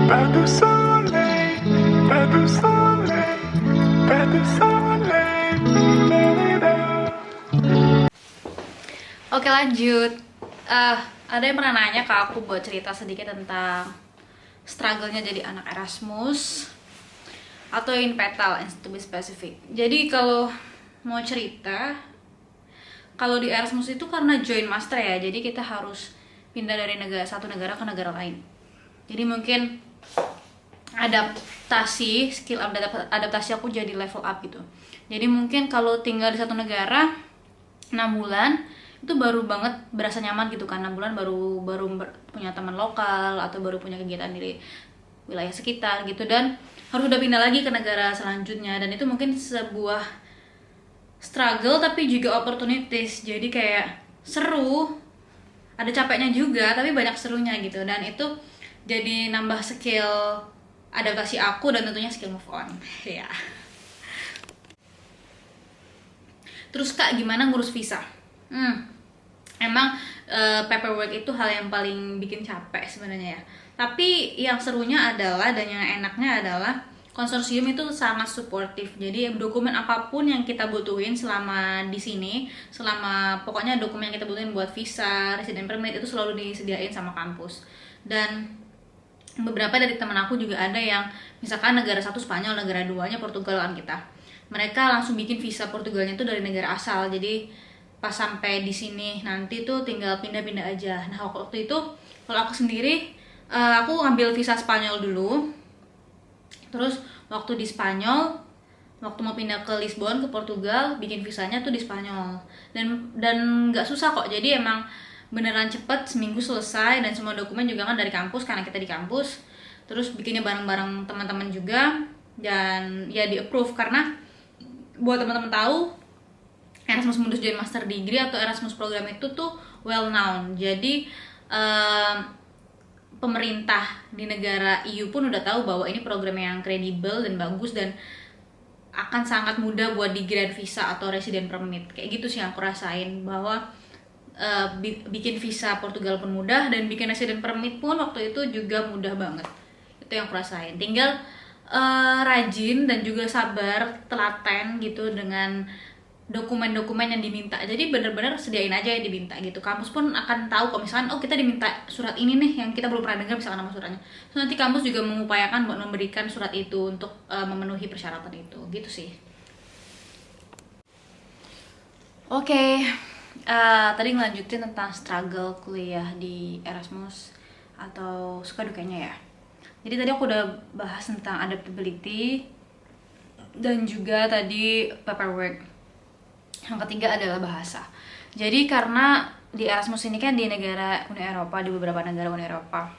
Pas de soleil, pas de soleil, pas de soleil. Oke, lanjut. Ada yang pernah nanya ke aku buat cerita sedikit tentang struggle-nya jadi anak Erasmus atau in petal, to be specific. Jadi kalau mau cerita, kalau di Erasmus itu karena join master ya, jadi kita harus pindah dari satu negara ke negara lain. Jadi mungkin skill adaptasi aku jadi level up gitu. Jadi mungkin kalau tinggal di satu negara 6 bulan itu baru banget berasa nyaman gitu kan. 6 bulan baru punya teman lokal atau baru punya kegiatan di wilayah sekitar gitu, dan harus udah pindah lagi ke negara selanjutnya, dan itu mungkin sebuah struggle tapi juga opportunities. Jadi kayak seru, ada capeknya juga tapi banyak serunya gitu, dan itu jadi nambah skill adaptasi aku dan tentunya skill move on ya. Terus Kak, gimana ngurus visa? Emang paperwork itu hal yang paling bikin capek sebenarnya ya. Tapi yang serunya adalah, dan yang enaknya adalah, konsorsium itu sangat suportif. Jadi dokumen apapun yang kita butuhin selama di sini, pokoknya dokumen yang kita butuhin buat visa, resident permit itu selalu disediain sama kampus. Dan beberapa dari teman aku juga ada yang misalkan negara satu Spanyol, negara duanya Portugal kan kita. Mereka langsung bikin visa Portugalnya itu dari negara asal. Jadi pas sampai di sini nanti tuh tinggal pindah-pindah aja. Nah, waktu itu kalau aku sendiri aku ngambil visa Spanyol dulu. Terus waktu di Spanyol, waktu mau pindah ke Lisbon ke Portugal, bikin visanya tuh di Spanyol. Dan nggak susah kok. Jadi emang beneran cepet, seminggu selesai, dan semua dokumen juga kan dari kampus karena kita di kampus. Terus bikinnya bareng-bareng teman-teman juga, dan ya di approve. Karena buat teman-teman tahu, Erasmus Mundus Joint Master Degree atau Erasmus program itu tuh well known. Jadi pemerintah di negara EU pun udah tahu bahwa ini program yang kredibel dan bagus, dan akan sangat mudah buat di grant visa atau resident permit. Kayak gitu sih yang aku rasain, bahwa bikin visa Portugal pun mudah, dan bikin resident permit pun waktu itu juga mudah banget. Itu yang aku rasain. Tinggal rajin dan juga sabar, telaten gitu dengan dokumen-dokumen yang diminta. Jadi bener-bener sediain aja yang diminta gitu. Kampus pun akan tahu kalau misalkan kita diminta surat ini nih yang kita belum pernah dengar misalkan nama suratnya. So nanti kampus juga mengupayakan buat memberikan surat itu untuk memenuhi persyaratan itu. Gitu sih. Oke. Tadi ngelanjutin tentang struggle kuliah di Erasmus atau suka dukanya ya. Jadi tadi aku udah bahas tentang adaptability dan juga tadi paperwork. Yang ketiga adalah bahasa. Jadi karena di Erasmus ini kan di negara Uni Eropa, di beberapa negara Uni Eropa,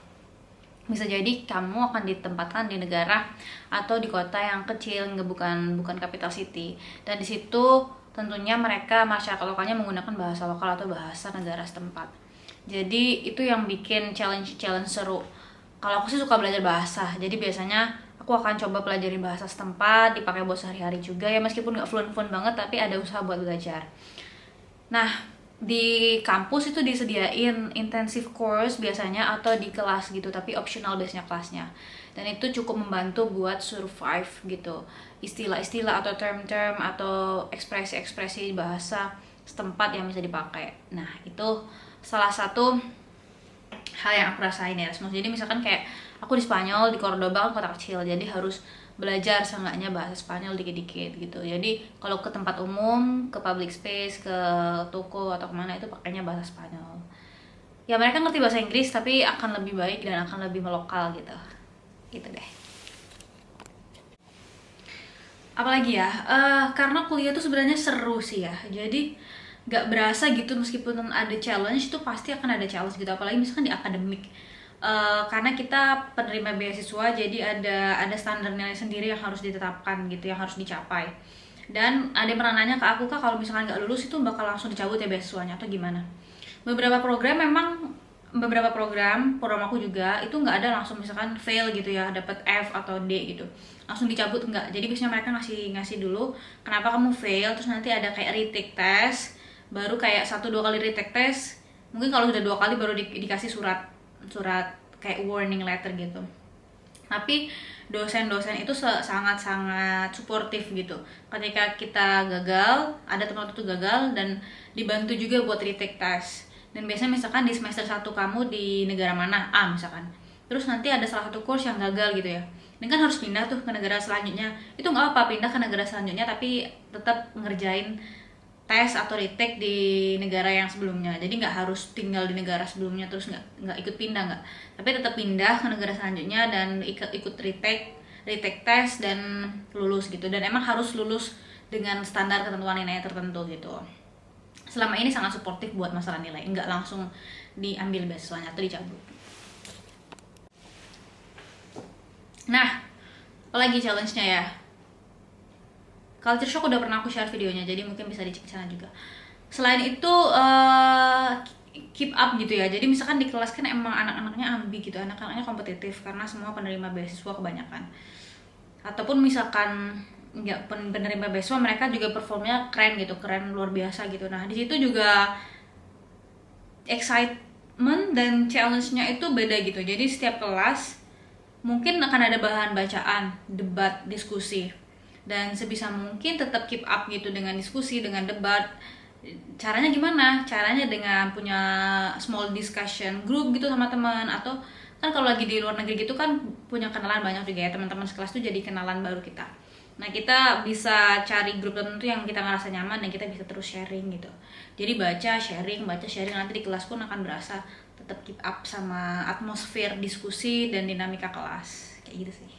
bisa jadi kamu akan ditempatkan di negara atau di kota yang kecil, bukan capital city. Dan di situ tentunya mereka, masyarakat lokalnya menggunakan bahasa lokal atau bahasa negara setempat. Jadi itu yang bikin challenge seru. Kalau aku sih suka belajar bahasa, jadi biasanya aku akan coba pelajarin bahasa setempat, dipakai buat sehari-hari juga ya, meskipun nggak fluent banget, tapi ada usaha buat belajar. Nah, di kampus itu disediain intensive course biasanya atau di kelas gitu, tapi optional biasanya kelasnya. Dan itu cukup membantu buat survive gitu. Istilah-istilah atau term-term atau ekspresi-ekspresi bahasa setempat yang bisa dipakai. Nah, itu salah satu hal yang aku rasain ya Erasmus. Jadi misalkan kayak aku di Spanyol, di Cordoba kan kota kecil, jadi harus belajar seenggaknya bahasa Spanyol dikit-dikit gitu. Jadi kalau ke tempat umum, ke public space, ke toko atau kemana itu pakainya bahasa Spanyol. Ya mereka ngerti bahasa Inggris tapi akan lebih baik dan akan lebih melokal gitu. Gitu deh. Apalagi ya, karena kuliah tuh sebenarnya seru sih ya. Jadi gak berasa gitu, meskipun ada challenge itu pasti akan ada challenge gitu, apalagi misalkan di akademik. Karena kita penerima beasiswa, jadi ada standar nilai sendiri yang harus ditetapkan gitu, yang harus dicapai. Dan ada yang pernah nanya ke aku, Kak, kalau misalkan gak lulus itu bakal langsung dicabut ya beasiswanya atau gimana? Beberapa program aku juga itu nggak ada langsung misalkan fail gitu ya, dapat F atau D gitu langsung dicabut, enggak. Jadi biasanya mereka ngasih dulu kenapa kamu fail, terus nanti ada kayak retake test, baru kayak 1-2 kali retake test, mungkin kalau sudah 2 kali baru dikasih surat kayak warning letter gitu. Tapi dosen-dosen itu sangat-sangat suportif gitu. Ketika kita gagal, ada teman itu gagal dan dibantu juga buat retake test. Dan biasanya misalkan di semester 1 kamu di negara mana, A misalkan. Terus nanti ada salah satu course yang gagal gitu ya. Ini kan harus pindah tuh ke negara selanjutnya. Itu nggak apa-apa pindah ke negara selanjutnya, tapi tetap ngerjain tes atau retake di negara yang sebelumnya. Jadi nggak harus tinggal di negara sebelumnya terus nggak ikut pindah, nggak, tapi tetap pindah ke negara selanjutnya dan ikut retake tes dan lulus gitu. Dan emang harus lulus dengan standar ketentuan nilai tertentu gitu. Selama ini sangat suportif buat masalah nilai, nggak langsung diambil beasiswanya atau dicabut. Nah, apalagi challenge-nya ya. Culture shock udah pernah aku share videonya, jadi mungkin bisa dicek sana juga. Selain itu keep up gitu ya. Jadi misalkan di kelas kan emang anak-anaknya ambi gitu, anak-anaknya kompetitif karena semua penerima beasiswa kebanyakan. Ataupun misalkan nggak penerima beasiswa, mereka juga performnya keren gitu, keren luar biasa gitu. Nah di situ juga excitement dan challenge-nya itu beda gitu. Jadi setiap kelas mungkin akan ada bahan bacaan, debat, diskusi. Dan sebisa mungkin tetap keep up gitu dengan diskusi, dengan debat. Caranya gimana? Caranya dengan punya small discussion group gitu sama teman, atau kan kalau lagi di luar negeri gitu kan punya kenalan banyak juga ya, teman-teman sekelas tuh jadi kenalan baru kita. Nah kita bisa cari grup tertentu yang kita ngerasa nyaman dan kita bisa terus sharing gitu. Jadi baca sharing nanti di kelas pun akan berasa tetap keep up sama atmosfer diskusi dan dinamika kelas kayak gitu sih.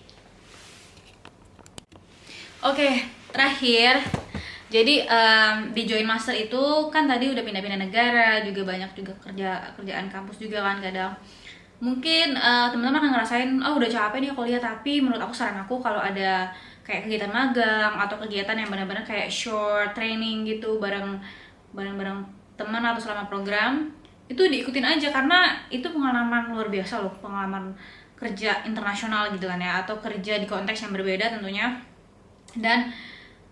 Oke, terakhir, jadi di Join Master itu kan tadi udah pindah-pindah negara, juga banyak juga kerjaan kampus juga kan kadang. Mungkin teman-teman akan ngerasain, udah capek nih kuliah, tapi menurut aku saran aku kalau ada kayak kegiatan magang atau kegiatan yang benar-benar kayak short training gitu bareng teman atau selama program, itu diikutin aja karena itu pengalaman luar biasa loh, pengalaman kerja internasional gitu kan ya, atau kerja di konteks yang berbeda tentunya. Dan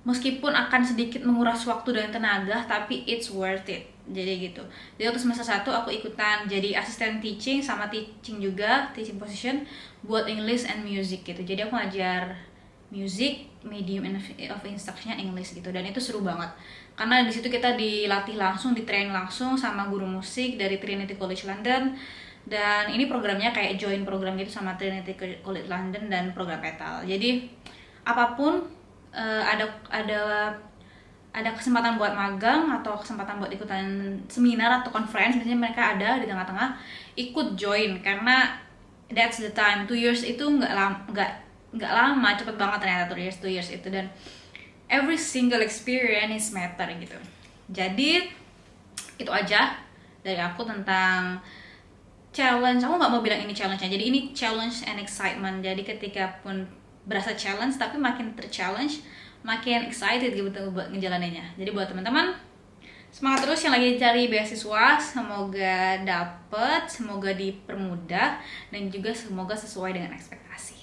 meskipun akan sedikit menguras waktu dan tenaga, tapi it's worth it. Jadi gitu. Jadi waktu semester 1 aku ikutan jadi asisten teaching sama teaching juga, teaching position buat English and music gitu. Jadi aku ngajar music, medium of instruction English gitu. Dan itu seru banget. Karena di situ kita dilatih langsung, di-train langsung sama guru musik dari Trinity College London. Dan ini programnya kayak join program gitu sama Trinity College London dan program Petal. Jadi apapun ada kesempatan buat magang atau kesempatan buat ikutan seminar atau conference, biasanya mereka ada di tengah-tengah, ikut join karena that's the time. 2 years itu nggak lama, cepet banget ternyata 2 years itu, dan every single experience matter gitu. Jadi itu aja dari aku tentang challenge. Aku nggak mau bilang ini challenge-nya, jadi ini challenge and excitement. Jadi ketika pun berasa challenge, tapi makin ter-challenge, makin excited gitu buat ngejalaninnya. Jadi buat teman-teman, semangat terus yang lagi cari beasiswa, semoga dapet, semoga dipermudah, dan juga semoga sesuai dengan ekspektasi.